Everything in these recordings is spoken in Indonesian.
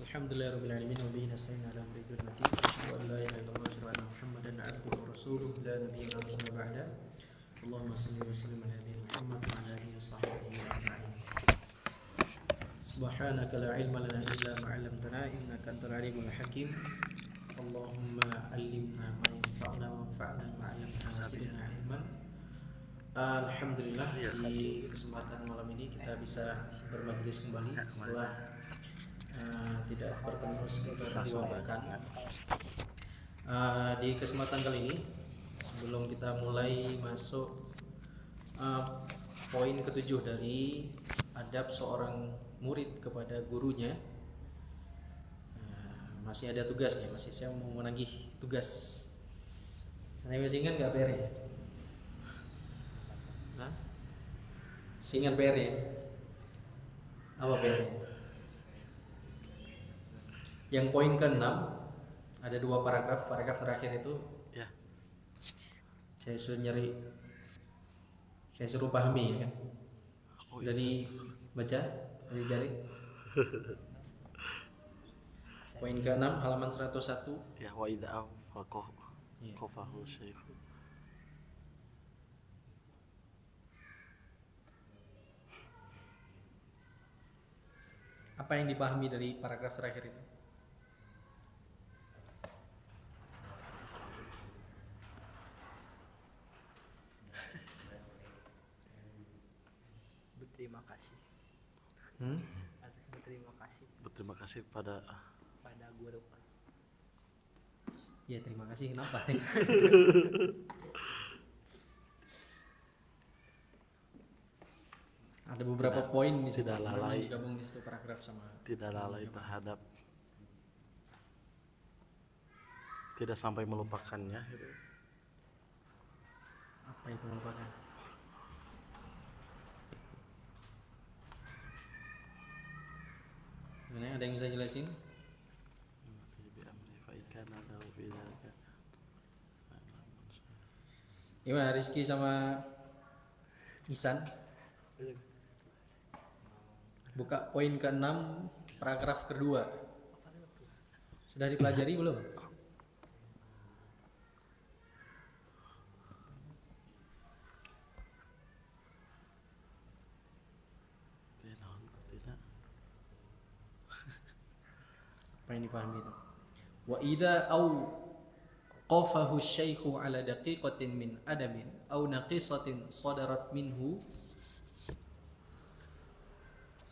Alhamdulillahirabbil alamin wa bihi nasta'in ala amri dunya wad din. Asyhadu an la ilaha illallah wa asyhadu anna Muhammadan abduhu wa rasuluhu la nabiyya rasulullah ba'da. Allahumma shalli wa sallim ala nabiyyina Muhammad wa ala alihi wa sahbihi ajma'in. Subhanaka la ilma lana illa ma 'allamtana innaka antal alimul hakim. Allahumma 'allimna ma yanfa'una wanfa'na ma 'allamtana wa zidna ilman. Alhamdulillah, di kesempatan malam ini kita bisa bermajelis kembali setelah tidak bertemu sekitar 2 pekan. Di kesempatan kali ini, sebelum kita mulai masuk poin ke-7 dari adab seorang murid kepada gurunya, masih ada tugasnya, masih saya mau menagih tugas. Anda masih ingat nggak PR? Singan PR ya? Apa PR? Yang poin ke-6 ada 2 paragraf. Paragraf terakhir itu ya, saya suruh pahami ya kan? Dari baca, dari jari. Poin ke-6 halaman 101. Ya, wa idza qafahu syekh. Apa yang dipahami dari paragraf terakhir itu? Berterima kasih. Berterima kasih. Berterima kasih pada guru. Ya, terima kasih. Kenapa? Ada beberapa poin di situ yang digabung di situ paragraf sama. Tidak lalai terhadap, tidak sampai melupakannya gitu. Apa itu melupakan? Gimana? Ada yang bisa jelasin? Gimana Rizky sama Isan? Buka poin ke-6 paragraf kedua. Sudah dipelajari belum? Tidak. Apa yang dipahami itu? Wa idza qafahu syaikhu ala daqiqatin min adamin aw naqisatin sadarat minhu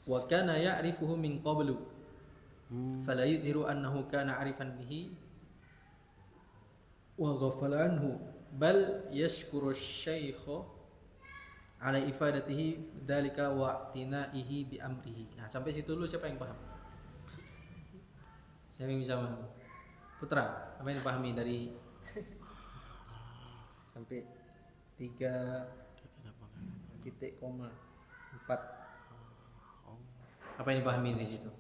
wa kana ya'rifuhu min qablu fala yudhiru annahu kana 'arifan bihi wa ghafala anhu bal yashkuru asy-syaikha 'ala ifadatihi dzalika wa i'tinaihi bi amrihi. Nah, sampai situ dulu siapa yang paham? Siapa yang bisa paham? Putra, apa yang dipahami dari sampai 3.4? Apa yang dipahami di situ?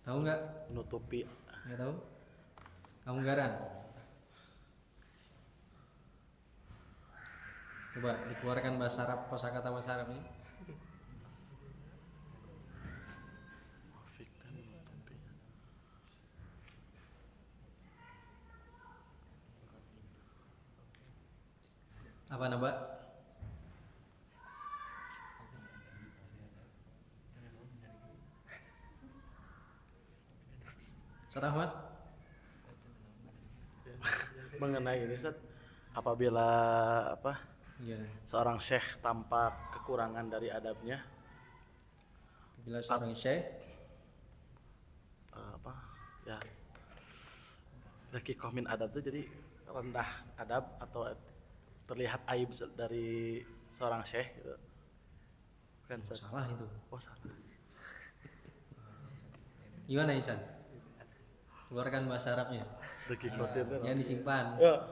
Tahu nggak? Menutupi. Nggak tahu? Kamu garan? Coba dikeluarkan bahasa Arab, kosakata bahasa Arab ini. Apa nambah? Ustaz Ahmad? Mengenai ini Ustaz, apabila seorang syekh tampak kekurangan dari adabnya, bila seorang syekh ya daqiqah min adab itu jadi rendah adab atau terlihat aib dari seorang syekh gitu. Kan salah itu. Oh, salah. Gimana Isan? Keluarkan bahasa Arabnya. Yang disimpan. Ya.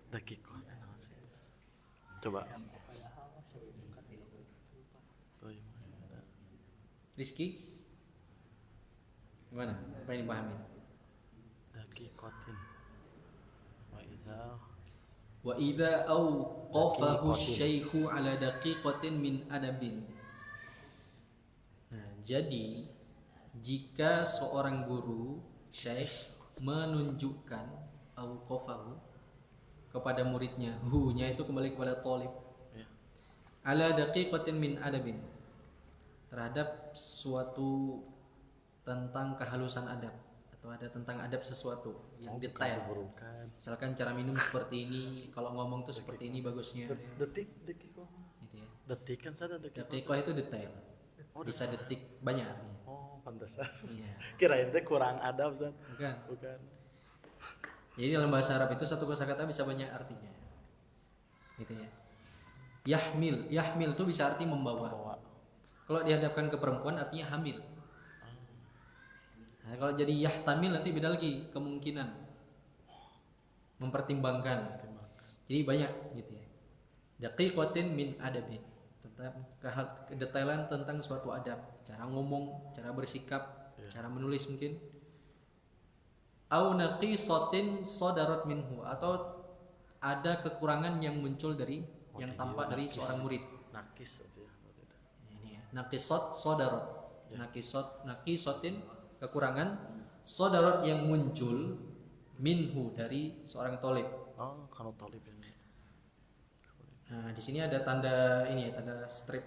Daqiqah. Coba. Rizky? Gimana? Apa yang dipahami? Daqiqatin. Wa idza awqafahu Daqiqatin. syaikhu ala daqiqatin min adabin. Nah, jadi jika seorang guru syekh menunjukkan awqafahu kepada muridnya, hu-nya itu kembali kepada thalib. Ya. Ala daqiqatin min adabin, terhadap suatu tentang kehalusan adab, atau ada tentang adab sesuatu yang detail. Keburukan. Misalkan cara minum seperti ini, kalau ngomong tuh seperti ini bagusnya. Detik Gitu ya. Detik kan saya detik. Daqiqah itu detail. Oh, Bisa detik banyak artinya. Oh, pantesan. Iya. Kirain teh kurang adab, Ustaz. Bukan. Jadi dalam bahasa Arab itu satu kosakata bisa banyak artinya. Gitu ya. Yahmil itu bisa arti membawa. Kalau dihadapkan ke perempuan artinya hamil. Nah, kalau jadi yahtamil nanti beda lagi, kemungkinan mempertimbangkan. Jadi banyak gitu ya. Daqiqatin min adabin, tentang kedetailan tentang suatu adab, cara ngomong, cara bersikap, cara menulis mungkin. Au naqisatin sadarat minhu, atau ada kekurangan yang muncul dari yang tampak dari seorang murid. Nakis aja. Ini ya. Naqisat sadarat. Naqisatin kekurangan, sadarat yang muncul minhu dari seorang thalib. Oh, kalau talib ini. Nah, di sini ada tanda ini ya, tanda strip.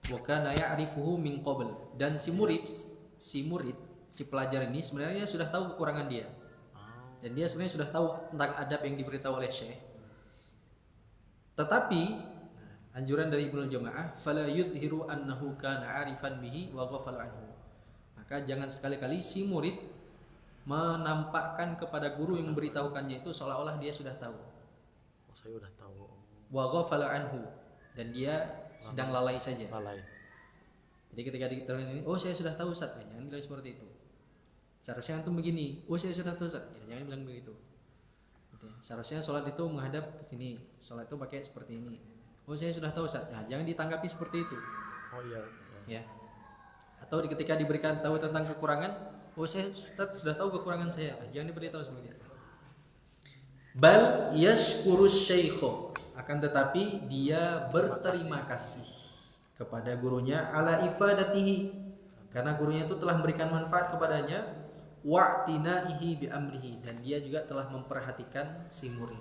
Wa kana ya'rifuhu min qabl, dan si murid, si pelajar ini sebenarnya sudah tahu kekurangan dia. Dan dia sebenarnya sudah tahu tentang adab yang diberitahu oleh syekh. Tetapi anjuran dari Ibnu Jamaah, fala yudhiru annahu kana 'arifan bihi wa ghafala anhu. Maka jangan sekali-kali si murid menampakkan kepada guru yang memberitahukannya itu seolah-olah dia sudah tahu. Oh, saya udah tahu. Wa ghafala anhu, dan dia sedang lalai saja. Lalai. Jadi ketika diterangkan ini, oh saya sudah tahu Ustaz, ya, jangan bilang seperti itu. Seharusnya antum begini, oh saya sudah tahu Ustaz, ya, jangan bilang begitu. Gitu ya. Seharusnya sholat itu menghadap ke sini, sholat itu pakai seperti ini. Oh saya sudah tahu Ustaz, nah, jangan ditanggapi seperti itu. Oh iya. Ya. Atau ketika diberikan tahu tentang kekurangan, oh saya Ustaz sudah tahu kekurangan saya, nah, jangan diberitahu seperti itu. Bal yashkurus syaikh, akan tetapi dia berterima kasih kepada gurunya ala ifadatihi, karena gurunya itu telah memberikan manfaat kepadanya, wa'tinaihi bi amrihi, dan dia juga telah memperhatikan si murid.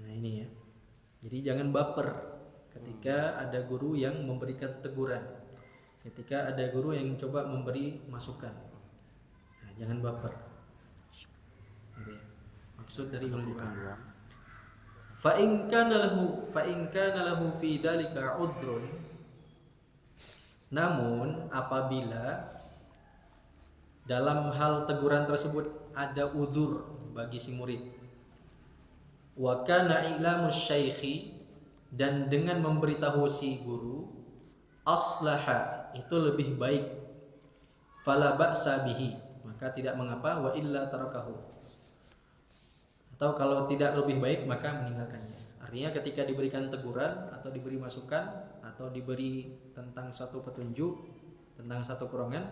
Nah ini ya. Jadi jangan baper ketika ada guru yang memberikan teguran, ketika ada guru yang coba memberi masukan. Nah, jangan baper. Gitu ya. Maksud dari Ibnu Jamaah. Fa in kana lahu fi dalika udhrun, namun apabila dalam hal teguran tersebut ada udzur bagi si murid, wa kana ilamu syaikhi, dan dengan memberitahu si guru, aslaha, itu lebih baik, fala ba'sa bihi, maka tidak mengapa, wa illa tarakahu, atau kalau tidak lebih baik maka meninggalkannya. Artinya ketika diberikan teguran atau diberi masukan atau diberi tentang suatu petunjuk, tentang satu kekurangan,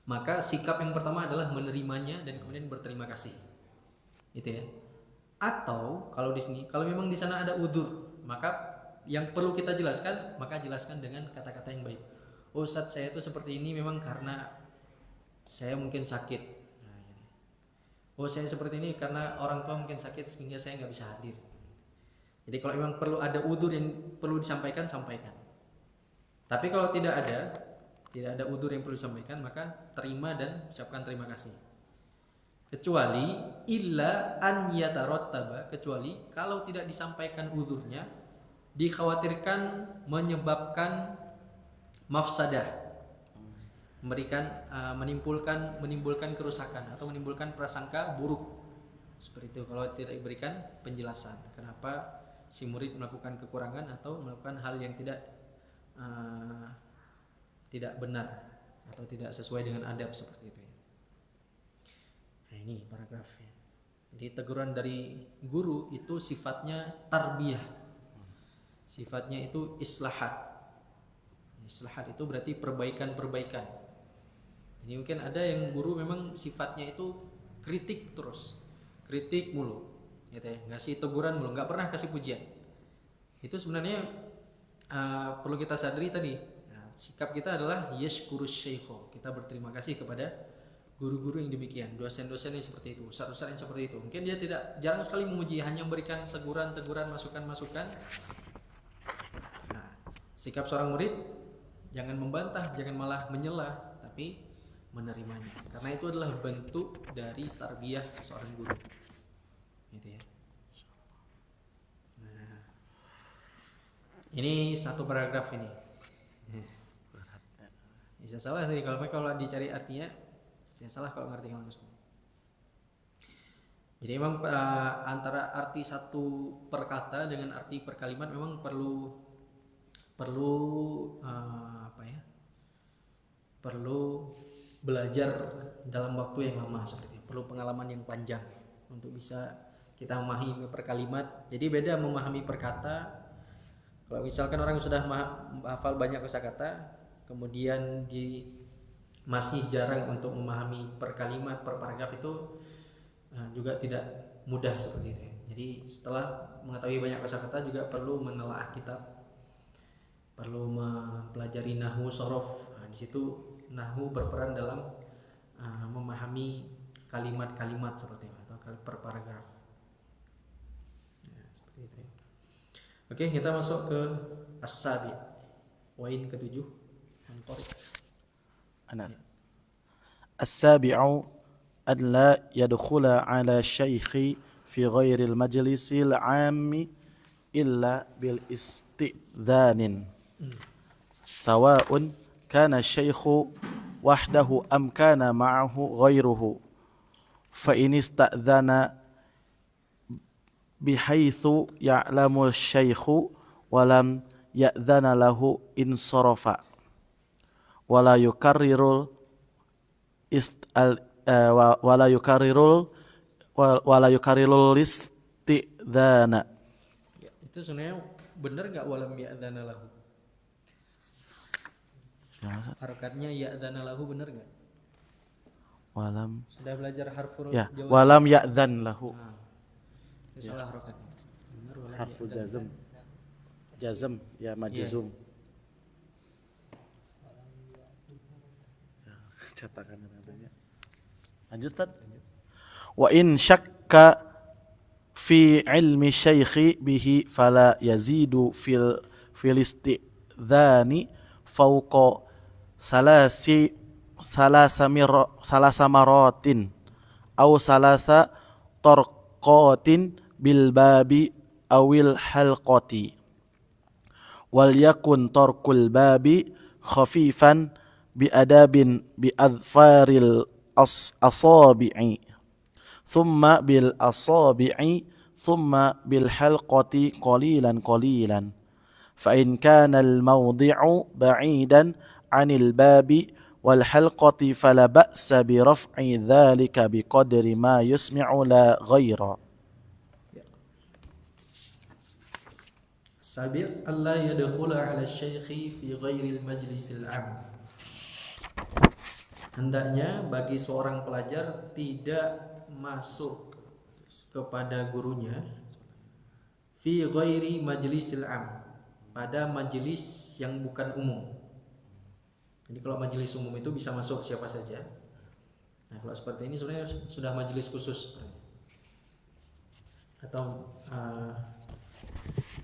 maka sikap yang pertama adalah menerimanya dan kemudian berterima kasih. Itu ya. Atau kalau di sini, kalau memang di sana ada udzur, maka yang perlu kita jelaskan, maka jelaskan dengan kata-kata yang baik. Oh Ustaz, saya itu seperti ini memang karena saya mungkin sakit. Oh saya seperti ini karena orang tua mungkin sakit sehingga saya nggak bisa hadir. Jadi kalau memang perlu ada udzur yang perlu disampaikan, sampaikan. Tapi kalau tidak ada udzur yang perlu disampaikan, maka terima dan ucapkan terima kasih. Kecuali illa an yatarattaba, kecuali kalau tidak disampaikan udzurnya dikhawatirkan menyebabkan mafsadah, menimbulkan kerusakan atau menimbulkan prasangka buruk. Seperti itu kalau tidak diberikan penjelasan kenapa si murid melakukan kekurangan atau melakukan hal yang tidak benar atau tidak sesuai dengan adab seperti itu. Nah ini paragrafnya. Jadi teguran dari guru itu sifatnya tarbiyah, sifatnya itu islahat. Islahat itu berarti perbaikan-perbaikan. Ini mungkin ada yang guru memang sifatnya itu kritik terus, kritik mulu, gitu ya, ngasih teguran mulu, nggak pernah kasih pujian. Itu sebenarnya perlu kita sadari tadi. Nah, sikap kita adalah yashkurus syaikho, kita berterima kasih kepada guru-guru yang demikian, dosen-dosen yang seperti itu, ustaz-ustaz yang seperti itu. Mungkin dia jarang sekali memuji, hanya memberikan teguran-teguran, masukan-masukan. Nah, sikap seorang murid jangan membantah, jangan malah menyela, tapi menerimanya, karena itu adalah bentuk dari tarbiyah seorang guru, gitu ya. Nah, ini satu paragraf ini. Bisa salah tadi kalau dicari artinya, saya salah kalau ngerti langsung. Jadi memang antara arti satu per kata dengan arti per kalimat memang perlu belajar dalam waktu yang lama seperti itu. Perlu pengalaman yang panjang untuk bisa kita memahami per kalimat. Jadi beda memahami per kata. Kalau misalkan orang sudah hafal banyak kosakata, kemudian masih jarang untuk memahami per kalimat, per paragraf, itu juga tidak mudah seperti itu. Jadi setelah mengetahui banyak kosakata juga perlu menelaah kitab, perlu mempelajari nahwu, shorof. Di situ nahwu berperan dalam memahami kalimat-kalimat seperti itu atau per paragraf. Ya, seperti itu. Oke, kita masuk ke as-sabi, poin ke-7. Anas. As-sabi'u an la yadkhula 'ala syaikhi fi ghairil majlisil 'ammi illa bil istidzanin. Sawa'un kana syaikhu wahdahu am kana ma'ahu ghairuhu. Fa in istadzana bihaitsu ya'lamu syaikhu wa lam ya'dzana lahu insarafa. Wala yukarrirul istidana. Ya, itu sebenarnya benar nggak walam ya'dzana lahu? Harokatnya ya'dzana lahu benar nggak? Walam. Sudah belajar harful Ya, jawaz? walam ya'dzan lahu. Itu salah harokatnya. Benar walam Harfu ya'dzan. jazm. Jazm ya majzum. Cetakan adanya. Lanjut Tad. Wa in syakka fi ilmi syaikhi bihi fala yazidu fil istidhani fawqa salasa maratin aw salasa tarqatin bil babi awil halqati wal yakun tarkul babi khafifan bi adabin bi adfaril asabi'i thumma bil asabi'i thumma bil halqati qalilan fa in kana al mawdi'u ba'idan 'anil babi wal halqati fala ba'sa bi raf'i dhalika bi qadri ma yusmi'u la ghaira. Sabi' alla yadkhula 'ala syaikhi fi ghairil majlisil 'am. Hendaknya bagi seorang pelajar tidak masuk kepada gurunya fi ghairi majlisil 'am, pada majelis yang bukan umum. Jadi kalau majelis umum itu bisa masuk siapa saja. Nah, kalau seperti ini sebenarnya sudah majelis khusus atau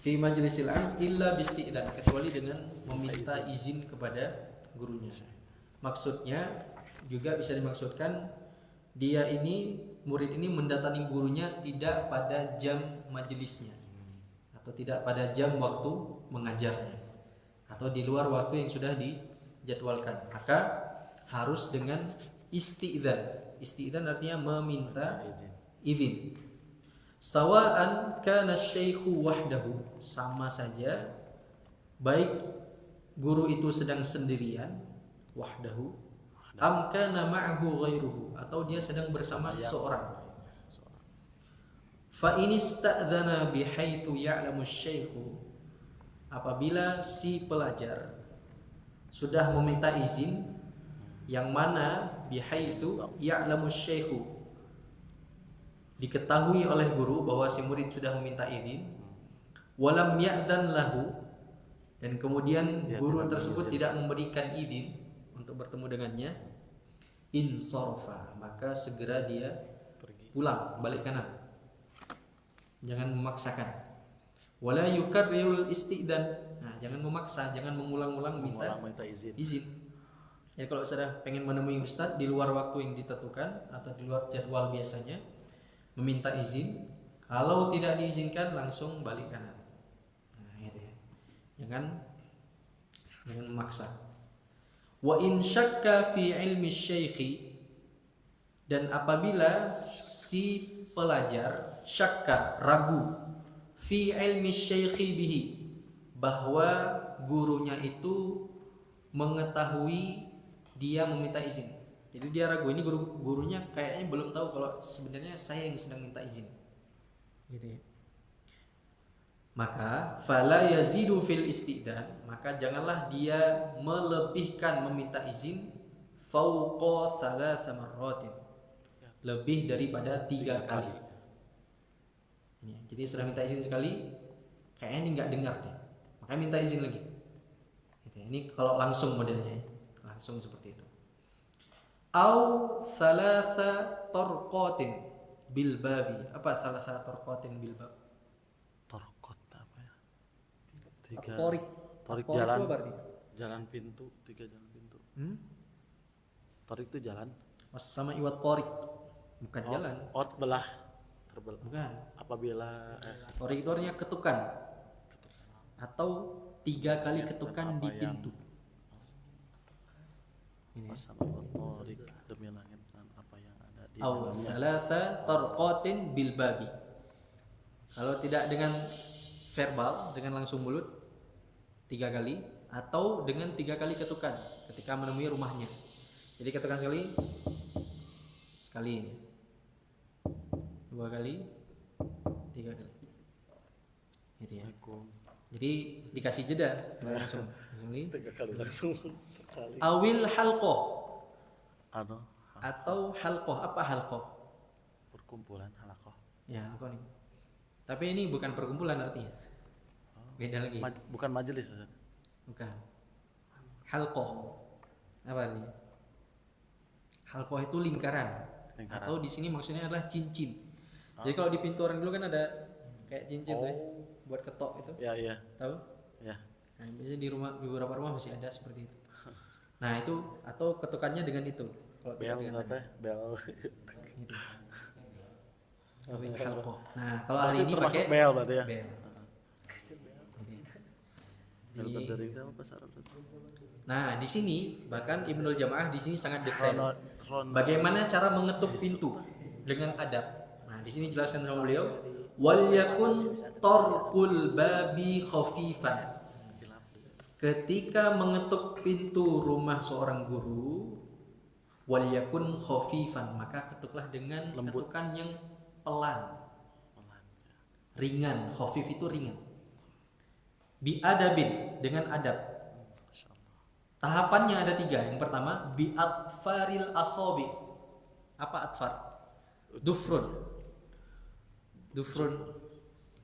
fi majlisil 'am illa bisti'dan, kecuali dengan meminta izin kepada gurunya. Maksudnya juga bisa dimaksudkan dia ini, murid ini mendatangi gurunya tidak pada jam majelisnya atau tidak pada jam waktu mengajarnya atau di luar waktu yang sudah dijadwalkan, maka harus dengan isti'dzan. Isti'dzan artinya meminta izin. Sawa'an kana syaikhu wahdahu, sama saja baik guru itu sedang sendirian, wahdahu, am kana ma'ahu ghairuhu, atau dia sedang bersama seseorang. Fa in ista'dzana bihaitsu ya'lamu syaikhu, apabila si pelajar sudah meminta izin yang mana bihaitsu ya'lamu syaikhu, diketahui oleh guru bahwa si murid sudah meminta izin, walam ya'dan lahu, dan kemudian guru tersebut tidak memberikan izin untuk bertemu dengannya, insarafa, maka segera dia pulang balik kanan, jangan memaksakan. Wala yukarrirul isti'dan, nah jangan memaksa, jangan mengulang-ulang minta izin. Ya kalau sudah pengen menemui ustadz di luar waktu yang ditentukan atau di luar jadwal biasanya, meminta izin, kalau tidak diizinkan langsung balik kanan. Nah, gitu ya. Jangan memaksa. Wa in syakka fi ilmi syaikhi, dan apabila si pelajar syakka, ragu, fi ilmi syaikhi bihi, bahwa gurunya itu mengetahui dia meminta izin. Jadi dia ragu, ini gurunya kayaknya belum tahu kalau sebenarnya saya yang sedang minta izin. Gitu ya. Maka fala yazidu fil isti'dan, maka janganlah dia melebihkan meminta izin fauqa tsalatsa marratin, lebih daripada 3 kali. Ini, jadi sudah minta izin sekali, kayaknya ini nggak dengar deh, maka minta izin lagi. Gitu ya. Ini kalau langsung modelnya, langsung seperti itu. Au tsalatsa tarqatin bil babi. Apa tsalatsa tarqatin bil bab? Torkot apa ya? Torik jalan. itu berarti? Jalan pintu, 3 jalan pintu. Torik itu jalan. Sama iwat torik, bukan jalan. Terbelah. Bukan. Apabila Torik itu artinya ketukan atau 3 kali ketukan di pintu. Ini. sama torik demi langit dan apa yang ada di Au dalamnya. thalatha tarqatin bil babi. Kalau tidak dengan verbal, dengan langsung mulut 3 kali, atau dengan 3 kali ketukan ketika menemui rumahnya. Jadi ketukan sekali, 2 kali, 3 kali. Gitu ya. Jadi dikasih jeda, nggak langsung lagi. 3 kali langsung sekali. Awil halqoh, Ano? atau halqoh. Apa halqoh? Perkumpulan halakoh. Ya halqoh nih. Tapi ini bukan perkumpulan artinya. Beda lagi. Bukan majelis, Ustaz. Bukan. Halqoh. Apa ini? Halqoh itu lingkaran. Atau di sini maksudnya adalah cincin. Jadi kalau di pintu orang dulu kan ada kayak cincin tuh ya, buat ketok itu. Ya, iya. Tahu? Ya. Nah, biasanya di beberapa rumah masih ada seperti itu. Nah, itu atau ketukannya dengan itu. Kalau Bel dengan apa? Bel. gitu. Awil halqoh. Nah, kalau hari ini termasuk pakai bel berarti ya. bel. Bel Di- dari itu apa bahasa Arab? Nah, di sini bahkan Ibnul Jamaah di sini sangat detail. Krono. Bagaimana cara mengetuk pintu dengan adab. Nah, di sini jelaskan sama beliau, wal yakun tarqul babi khafifan. Ketika mengetuk pintu rumah seorang guru, wal yakun khafifan, maka ketuklah dengan Lembut. ketukan yang pelan, ringan. Khafif itu ringan. Bi adabin, dengan adab. Tahapannya ada 3. Yang pertama, bi atfaril asobi. Apa atfar? Dufrun.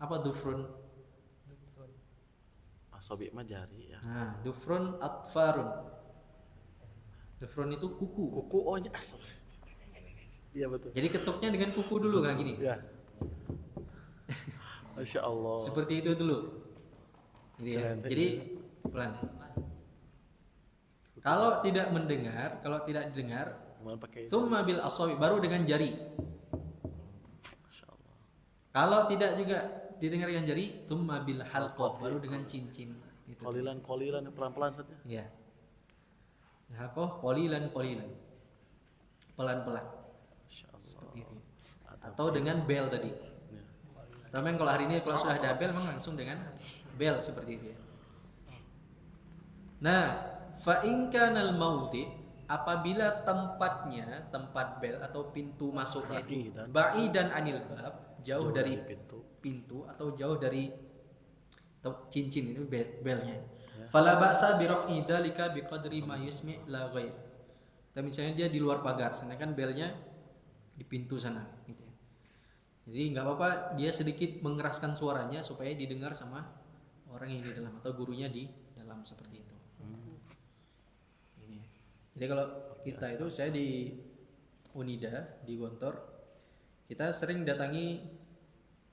Apa dufrun? Asobi mah jari ya. Nah, dufrun atfarun. Dufrun itu kuku. Kuku oh ya. Iya betul. Jadi ketuknya dengan kuku dulu kan gini. Ya. Masya Allah. Seperti itu dulu. Keren. Jadi pelan. Kalau tidak mendengar, kalau tidak didengar, Gimana pakai itu? tsumma bil asabi, baru dengan jari. Masya Allah. Kalau tidak juga didengar dengan jari, tsumma bil halqah, baru dengan cincin. Gitu. Kolilan pelan-pelan saja. Ya. Halqah qalilan. Pelan-pelan. Masya Allah. Seperti itu. Atau dengan bel tadi. Ya. Tapi kalau hari ini kalau sudah ada bel, memang langsung dengan bel seperti itu ya. Nah, fa in kanal mawdi, apabila tempat bel atau pintu masuknya itu ba'idan anil bab, jauh dari pintu atau jauh dari cincin ini belnya. Fala ba'sa bi raf'i dzalika bi qadri ma yusmi' la ghair. Tapi misalnya dia di luar pagar, sedangkan belnya di pintu sana gitu ya. Jadi nggak apa-apa dia sedikit mengeraskan suaranya supaya didengar sama orang yang di dalam atau gurunya di dalam seperti itu. Ini. Jadi kalau kita itu saya di Unida di Gontor, kita sering datangi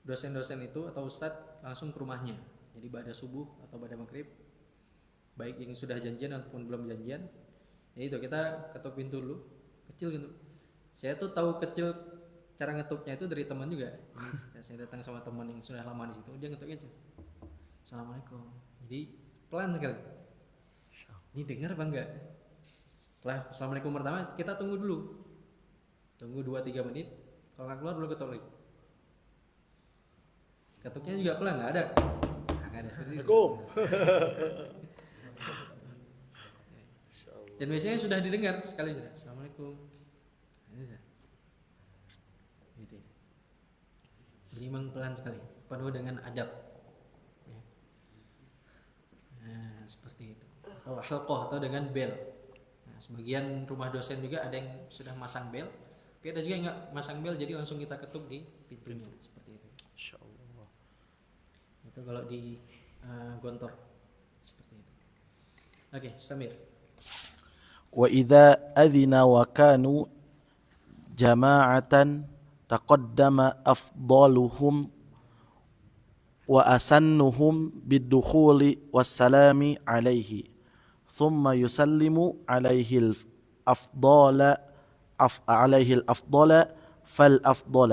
dosen-dosen itu atau ustadz langsung ke rumahnya. Jadi pada subuh atau pada maghrib, baik yang sudah janjian ataupun belum janjian, ya itu kita ketuk pintu dulu, kecil gitu. Saya tuh tahu kecil cara ngetuknya itu dari teman juga. Jadi, saya datang sama teman yang sudah lama di situ, dia ngetuknya aja. Assalamualaikum. Jadi pelan sekali. Ini dengar apa enggak? Setelah assalamualaikum pertama kita tunggu dulu, tunggu 2-3 menit. Kalau nggak keluar dulu ketuk lagi. Ketuknya juga pelan, nggak ada. Nggak ada seperti itu. Dan biasanya sudah didengar sekali sudah. Assalamualaikum. Gitu. Jadi memang pelan sekali, penuh dengan adab. Ya. Nah, seperti itu. Atau halqah atau dengan bel. Nah, sebagian rumah dosen juga ada yang sudah masang bel, tapi ada juga yang nggak masang bel, jadi langsung kita ketuk di pintunya seperti itu. Insyaallah. Itu kalau di Gontor seperti itu. Oke, Samir. وإذا أذن وكانوا جماعة تقدم أفضلهم وأسنهم بالدخول والسلام عليه ثم يسلم عليه الأفضل فالأفضل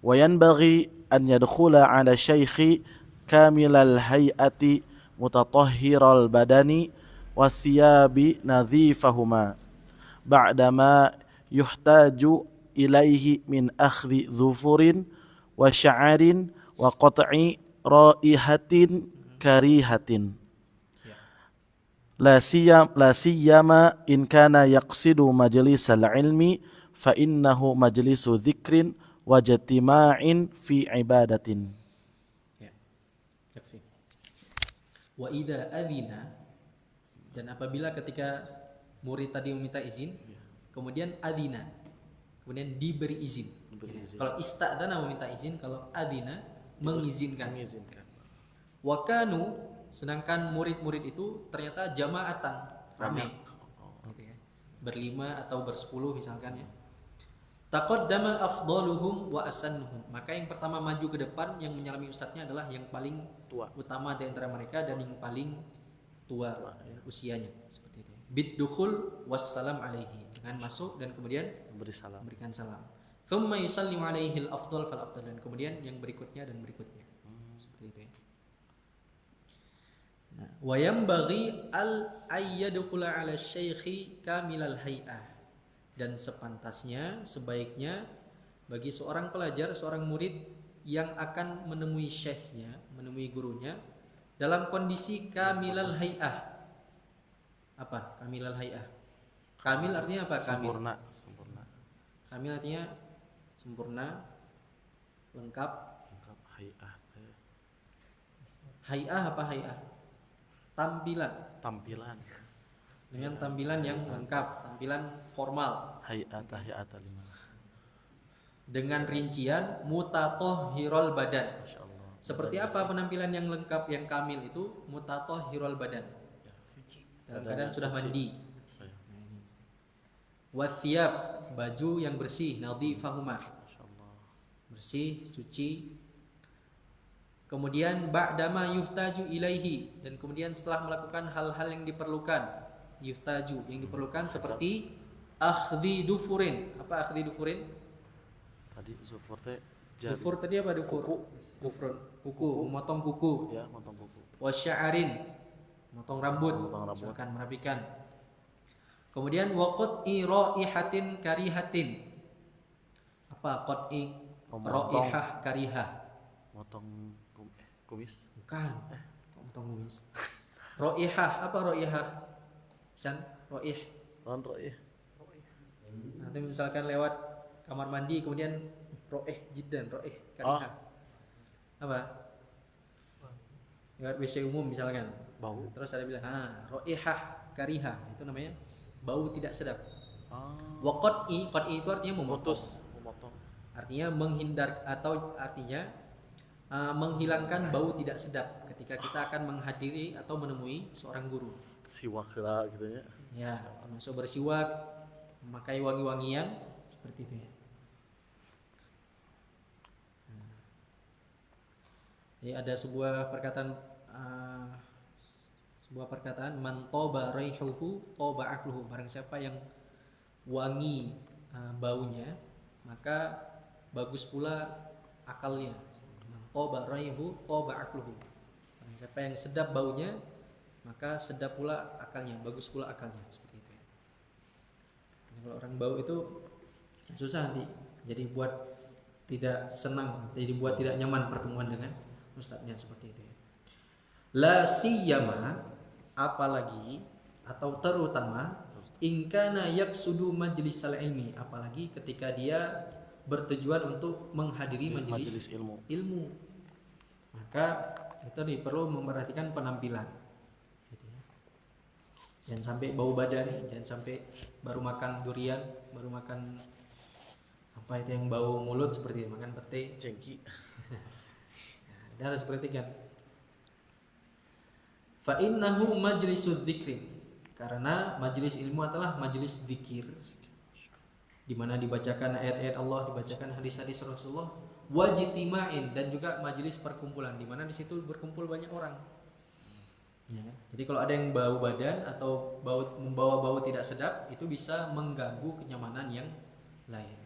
وينبغي أن يدخل على الشيخ كامل الهيئة متطهر البدن والثياب نظيفهما بعدما يحتاج إليه من أخذ ظفر وشعر وقطع رائحة كريهة لا سيما إن كان يقصد مجلس العلم فإنه مجلس ذكر واجتماع في عبادة. Wa idza adzina, dan apabila ketika murid tadi meminta izin, kemudian adzina, kemudian diberi izin. Kalau istadzana meminta izin, kalau adzina mengizinkan. Wa kanu, sedangkan murid-murid itu ternyata jamaatan, ramai. Gitu ya. Berlima atau bersepuluh misalkan ya. Taqaddama afdaluhum wa asannuhum. Maka yang pertama maju ke depan yang menyalami ustadznya adalah yang paling utama di antara mereka dan yang paling tua ya, usianya seperti itu. Biddukhul wassalam alaihi, dengan masuk dan kemudian berikan salam. Thumma yusallimu alaihi al-afdal fal afdal, dan kemudian yang berikutnya dan berikutnya. Seperti itu ya. Nah, wa yanbaghi al ayyadkhula 'ala syaikhi kamilal hay'ah, dan sepantasnya sebaiknya bagi seorang pelajar, seorang murid yang akan menemui syekhnya, menemui gurunya dalam kondisi kamilal hay'ah. Apa kamilal hay'ah? Kamil artinya apa? Kamil. Sempurna. Kamil artinya sempurna, lengkap. Hay'ah. Hay'ah apa hay'ah? Tampilan. Dengan tampilan yang lengkap, tampilan formal. Hay'at lima. Dengan rincian mutatahhirul badan. Seperti apa penampilan yang lengkap yang kamil itu? Mutatahhirul badan. Dalam keadaan sudah mandi. Wathiyab, baju yang bersih, nadhifahuma. Bersih, suci. Kemudian ba'dama yuhtaju ilaihi, dan kemudian setelah melakukan hal-hal yang diperlukan, yuhtaju yang diperlukan seperti akhdhi dufurin. Apa akhdhi dufurin? Tadi zufur teh jari. Dufur tadi apa dufur? Kuku, memotong kuku. Ya, memotong kuku. Wasya'arin, memotong rambut, misalkan merapikan. Kemudian waqat'i raihatin karihatin. Apa qat'i? Raihah karihah. Motong kumis. Bukan. Motong kumis. Raihah, apa raihah? San, raih. Raih. Nanti misalkan lewat kamar mandi kemudian raih jiddan, raih karihah. Apa? lewat WC umum misalkan. Bau. Terus ada bilang, raihah karihah, itu namanya bau tidak sedap. Wa qat'i itu artinya memotong. Memotong. Artinya menghindar atau artinya menghilangkan bau tidak sedap ketika kita akan menghadiri atau menemui seorang guru. Siwak lah gitu ya. Ya, termasuk bersiwak, memakai wangi-wangian seperti itu ya. Jadi ada sebuah perkataan man toba raihuhu toba akluhu, barang siapa yang wangi baunya maka bagus pula akalnya. Man toba raihuhu toba akluhu, barang siapa yang sedap baunya maka sedap pula akalnya, bagus pula akalnya, seperti itu ya. Kalau orang bau itu susah nanti, jadi buat tidak senang, jadi buat tidak nyaman pertemuan dengan ustadznya, seperti itu ya. La siyama, apalagi atau terutama ingkana yaksudu majlisal ilmi, apalagi ketika dia bertujuan untuk menghadiri majelis ilmu, maka itu perlu memperhatikan penampilan gitu ya. Jangan sampai bau badan, jangan sampai baru makan durian, baru makan apa itu yang bau mulut seperti itu, makan pete, Cengki. Kita harus perhatikan. Fa innahu majlisud dzikri, karena majelis ilmu adalah majelis zikir di mana dibacakan ayat-ayat Allah, dibacakan hadis-hadis Rasulullah, wajtima'in, dan juga majelis perkumpulan di mana di situ berkumpul banyak orang. Ya. Jadi kalau ada yang bau badan atau membawa bau tidak sedap, itu bisa mengganggu kenyamanan yang lain.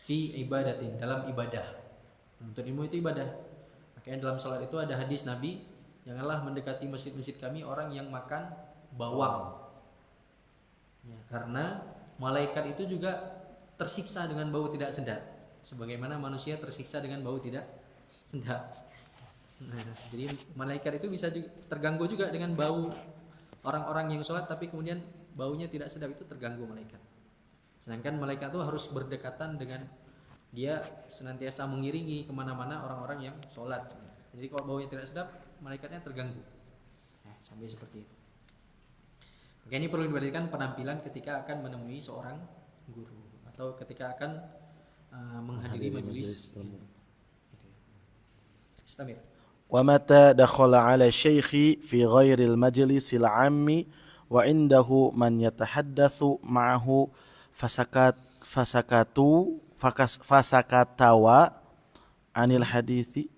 Fi ibadatin, dalam ibadah. Menuntut ilmu itu ibadah. Makanya dalam salat itu ada hadis Nabi, janganlah mendekati masjid-masjid kami orang yang makan bawang. Ya, karena malaikat itu juga tersiksa dengan bau tidak sedap, sebagaimana manusia tersiksa dengan bau tidak sedap. Nah, jadi malaikat itu bisa terganggu juga dengan bau orang-orang yang sholat, tapi kemudian baunya tidak sedap, itu terganggu malaikat. Sedangkan malaikat itu harus berdekatan dengan dia, senantiasa mengiringi kemana-mana orang-orang yang sholat. Jadi kalau baunya tidak sedap, malaikatnya terganggu. Nah, sampai seperti itu. Oke, ini perlu diperhatikan penampilan ketika akan menemui seorang guru atau ketika akan menghadiri majelis ilmu. Istamir. ومتى دخل على الشيخ في غير المجلس العام وعنده من يتحدث معه fasakatawa anil hadithi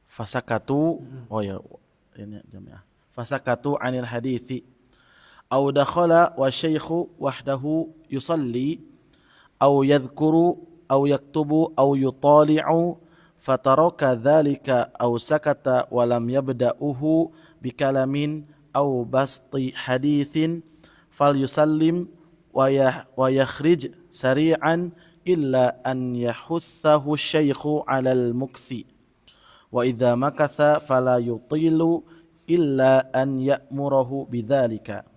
fasakatu oh ya ini jamiah fasakatu anil hadithi aw dakhala wa syaikhu wahdahu yusalli aw yadhkuru aw yaktubu aw yutali'u fataraka dhalika aw sakata wa lam yabda'uhu bikalamin aw basti hadithin falyusallim wa yakhrij sari'an illa an yahuthahu syaikhu 'ala al-mukthi wa idza makatha fala yutilu illa an ya'murahu bidzalika.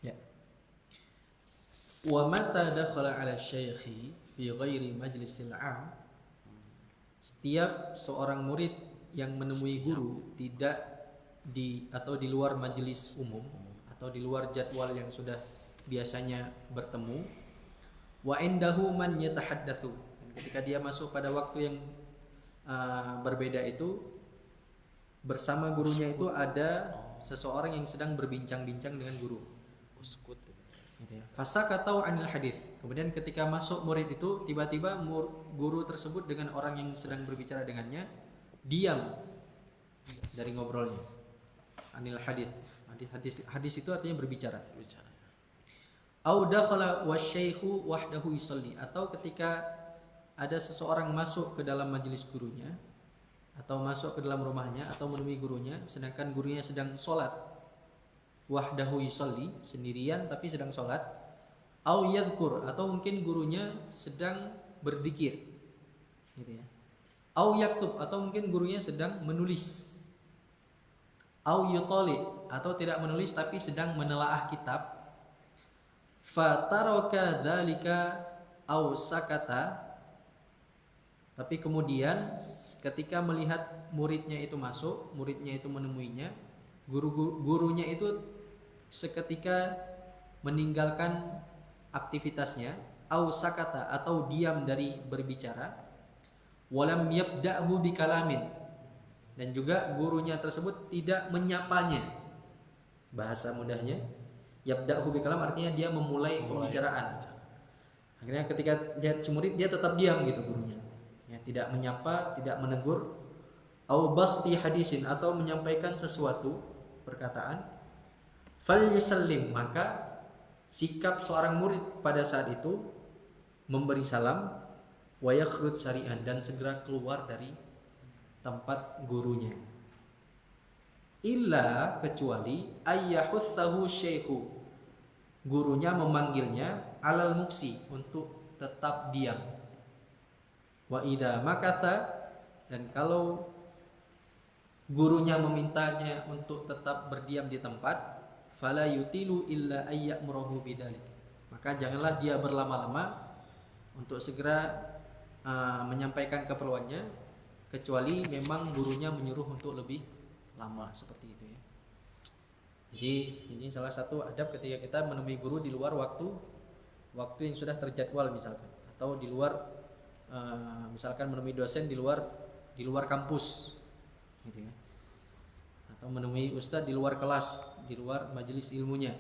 Ya. Wa mata dakhala 'ala syaikhi fi ghairi majlisil 'am, setiap seorang murid yang menemui guru tidak di atau di luar majelis umum atau di luar jadwal yang sudah biasanya bertemu, wa indahu man yatahaddatsu, dan ketika dia masuk pada waktu yang berbeda itu, bersama gurunya itu ada seseorang yang sedang berbincang-bincang dengan guru. Fasakatau anil hadis. Kemudian ketika masuk murid itu, tiba-tiba guru tersebut dengan orang yang sedang berbicara dengannya diam dari ngobrolnya. Anil hadis. Hadis itu artinya berbicara. Au dakhala wasyaikhu wahdahu yusalli, atau ketika ada seseorang masuk ke dalam majelis gurunya atau masuk ke dalam rumahnya atau menemui gurunya sedangkan gurunya sedang sholat, wahdahu yusalli, sendirian tapi sedang sholat, au yadhkur, atau mungkin gurunya sedang berzikir gitu ya, au yaktub, atau mungkin gurunya sedang menulis, au yutali, atau tidak menulis tapi sedang menelaah kitab, fataraka dzalika au sakata, Tapi kemudian ketika melihat muridnya itu masuk, muridnya itu menemuinya, gurunya itu seketika meninggalkan aktivitasnya, au sakata atau diam dari berbicara, walam yabda'hu bikalamin, dan juga gurunya tersebut tidak menyapanya. Bahasa mudahnya, yabda'hu bikalam artinya dia memulai pembicaraan. Akhirnya ketika lihat si murid dia tetap diam gitu gurunya. Ya, tidak menyapa, tidak menegur, au basti hadisin atau menyampaikan sesuatu perkataan, fal yusallim, maka sikap seorang murid pada saat itu memberi salam, wa yakhruj sari'an, dan segera keluar dari tempat gurunya. Illa, kecuali ayyahutsahu syekhu, gurunya memanggilnya alal muksi, untuk tetap diam. Wa idza makatha, dan kalau gurunya memintanya untuk tetap berdiam di tempat, fala yutilu illa ayyamurahu bidzalik, maka janganlah dia berlama-lama untuk segera menyampaikan keperluannya, kecuali memang gurunya menyuruh untuk lebih lama, seperti itu ya. Jadi ini salah satu adab ketika kita menemui guru di luar waktu yang sudah terjadwal misalkan, atau di luar misalkan menemui dosen di luar kampus gitu ya, atau menemui ustadz di luar kelas, di luar majelis ilmunya.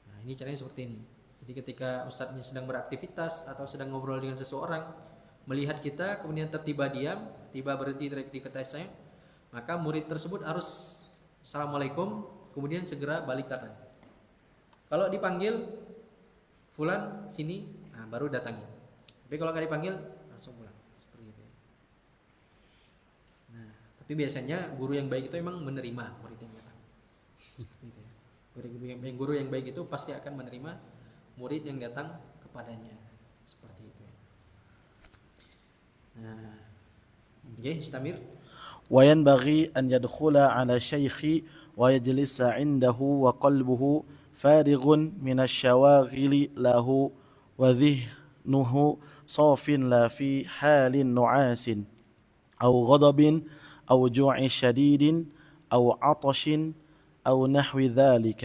Nah, ini caranya seperti ini. Jadi ketika ustadznya sedang beraktivitas atau sedang ngobrol dengan seseorang, melihat kita kemudian tertiba diam, tiba berhenti dari aktivitasnya, maka murid tersebut harus assalamualaikum, kemudian segera balik kanan. Kalau dipanggil fulan sini, nah baru datangi. Tapi kalau nggak dipanggil langsung pulang, seperti itu. Nah, tapi biasanya guru yang baik itu memang menerima murid yang datang. Seperti itu. Guru yang baik itu pasti akan menerima murid yang datang kepadanya, seperti itu. Nah, oke, istamir. وينبغي أن يدخل على الشيخ ويجلس عنده وقلبه فارغ من الشواغل له وذهنه صاف لا في حال نعاس أو غضب أو جوع شديد أو عطش أو نحو ذلك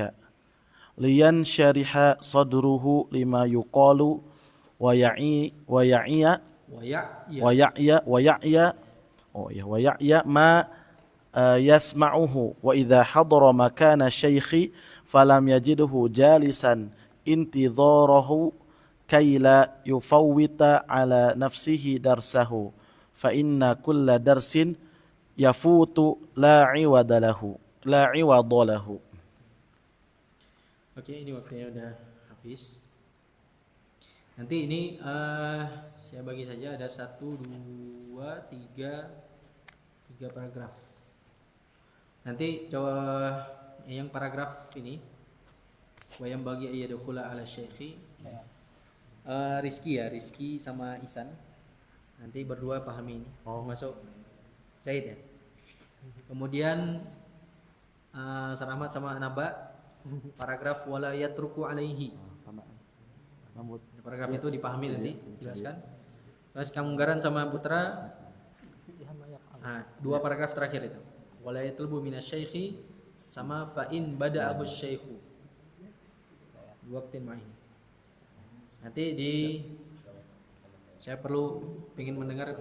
لينشرح صدره لما يقال ويعي ما يسمعه. وإذا حضر مكان الشيخ فلم يجده جالسا انتظاره كي لا يفوت على نفسه درسه فإن كل درس يفوت لا عوض له. Oke, ini waktunya udah habis. Nanti ini saya bagi saja ada 1, 2, 3 paragraf. Nanti coba yang paragraf ini, wa yang bagi ayyadkhula ala syekhi, Rizky sama Isan. Nanti berdua pahami ini. Masuk Said ya. Kemudian Sarahmat sama Naba, paragraf wala yatruku alaihi. Paragraf itu dipahami nanti, jelaskan. Terus Kamunggaran sama Putra, 2 paragraf terakhir itu. Wala yatlubu minasyaikhi sama fa'in bada'ahu syaikhu. Waqtin ma'in. Nanti saya perlu ingin mendengar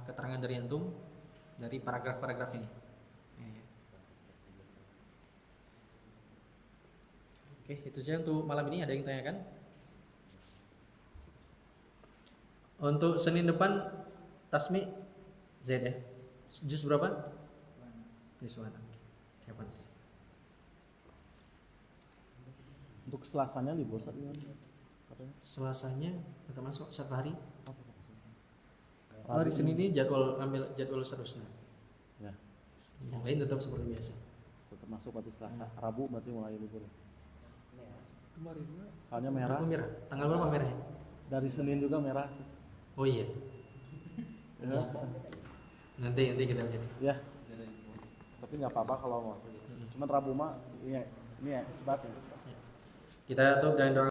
keterangan dari antum dari paragraf-paragraf ini. Oke, itu saja untuk malam ini. Ada yang tanyakan? Untuk Senin depan Tasmi Z ya. Juz berapa? Juz 1. Siapa nanti? Untuk Selasanya libur saat ini. Selasanya tetap masuk satu hari. Hari Senin ini ambil jadwal seterusnya. Ya. Yang lain tetap seperti biasa. Tetap masuk berarti Selasa. Rabu berarti mulai libur. Kemarin Soalnya merah. Tanggal berapa merah? Dari Senin juga merah sih. Oh iya. Ya. Nanti kita lihat. Ya. Tapi nggak apa-apa kalau mau. Cuman Rabu mah ini ya isbat ya. Kita tutup dengan doa.